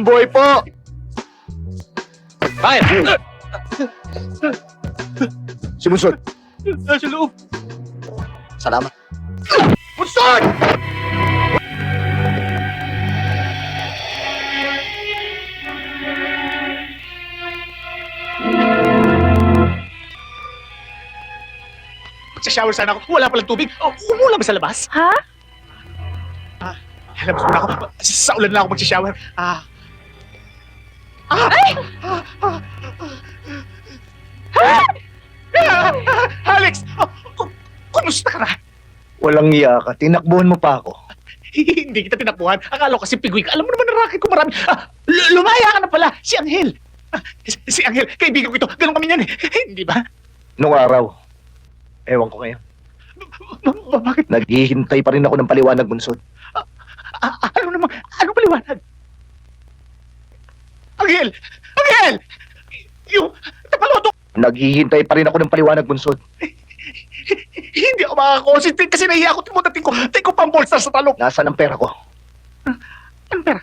buhay po! Bakit? Simunsod! Nasa loob. Salamat. Bunsod! Magsashower sana ako. Wala palang tubig. Oh, umulan ba sa labas? Ha? Labas muna ako. Sa ulan lang ako magsashower. Alex! Kumusta ka na? Walang iya ka. Tinakbuhan mo pa ako. Hindi kita tinakbuhan. Akala ko kasi pigwi ka. Alam mo naman na racket ko marami. Lumaya ka na pala. Si Angel. Si Angel. Kaibigan ko ito. Ganun kami yan eh. Hindi ba? Nung araw, ewan ko ngayon. Bakit? Naghihintay pa rin ako ng paliwanag, Bunsod. Ano naman? Anong paliwanag? Angel! Angel! Yung tapaloto! Naghihintay pa rin ako ng paliwanag, Bunsod. Hindi ako makakakonsentrate kasi nahiya ako. Timudating ko pang bolsa sa talong. Nasaan ang pera ko? Ano pera?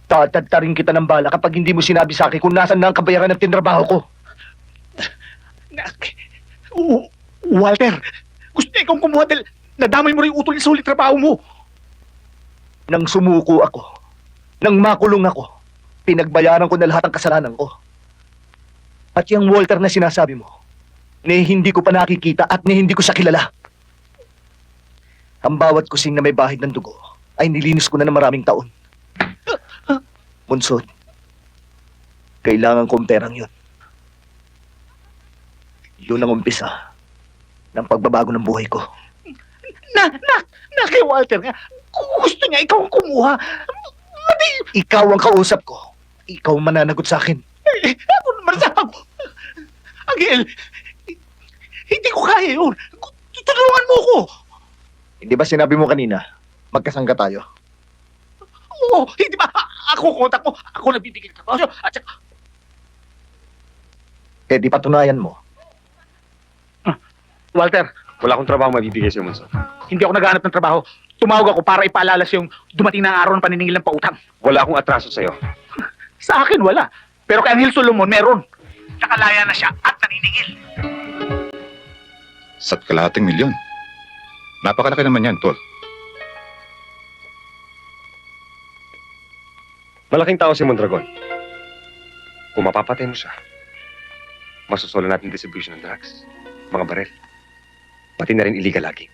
Tatadtarin kita ng bala kapag hindi mo sinabi sa akin kung nasan na ang kabayaran ng tinrabaho ko. Walter, gusto niya ikaw kumuha dahil nadamay mo rin utol sa ulit trabaho mo. Nang sumuko ako, nang makulong ako, pinagbayaran ko na lahat ng kasalanan ko. At yung Walter na sinasabi mo, ni hindi ko pa nakikita at ni hindi ko siya kilala. Ang bawat kusing na may bahid ng dugo ay nilinis ko na ng maraming taon. Bunsod, kailangan kong perang yun. Yun ang umpisa ng pagbabago ng buhay ko. Na kay Walter nga. Kung gusto niya ikaw ang kumuha. Ikaw ang kausap ko. Ikaw ang mananagot sa akin. Ako naman sa ako. Angel, hindi ko kaya yun. Tutulungan mo ko. Hindi ba sinabi mo kanina, magkasangga tayo? Oo, hindi ba? Ako kontak mo. Ako nabibigyan ng trabaho. At saka, Eh di patunayan mo. Walter, Wala akong trabaho mabibigay sa'yo, Monson. hindi ako naghahanap ng trabaho. Tumawag ako para ipaalala sa yung dumating na araw ng paniningil ng pautang. Wala akong atraso sa'yo. Sa akin, wala. Pero kay Angel Solomon, meron. Nakalaya na siya at naniningil. Sa kalahating milyon. Napakalaki naman yan, Tol. Malaking tao si Mondragon. Kung mapapatay mo siya, masusolo natin distribution ng drugs, mga barel, pati na rin illegal lagi.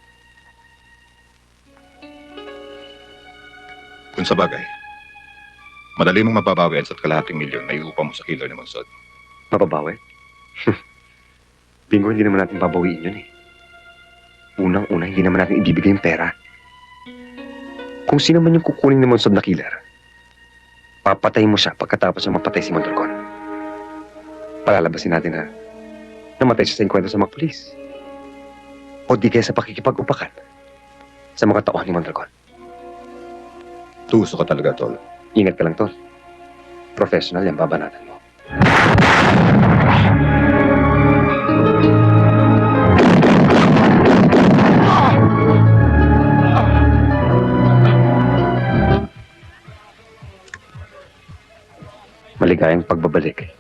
Kung sa bagay, madali mong mababawi ang sa kalahating milyon na iupa mo sa kilo ni Monsod. Mababawi? Bingo, hindi naman natin babawiin yun eh. Unang-una, hindi naman natin ibibigay yung pera. Kung sino man yung kukunin ni Monsod na killer, papatay mo siya pagkatapos na mapatay si Mondragon. Palalabasin natin na namatay siya sa enkwentro sa mga pulis. O di kaya sa pakikipag-upakan sa mga tauhan ni Mondragon. Tuso ka talaga, Tol. Ingat ka lang, Tol. Professional yan, babanatan mo. Maligayang pagbabalik,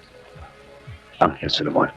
Angel Solomon.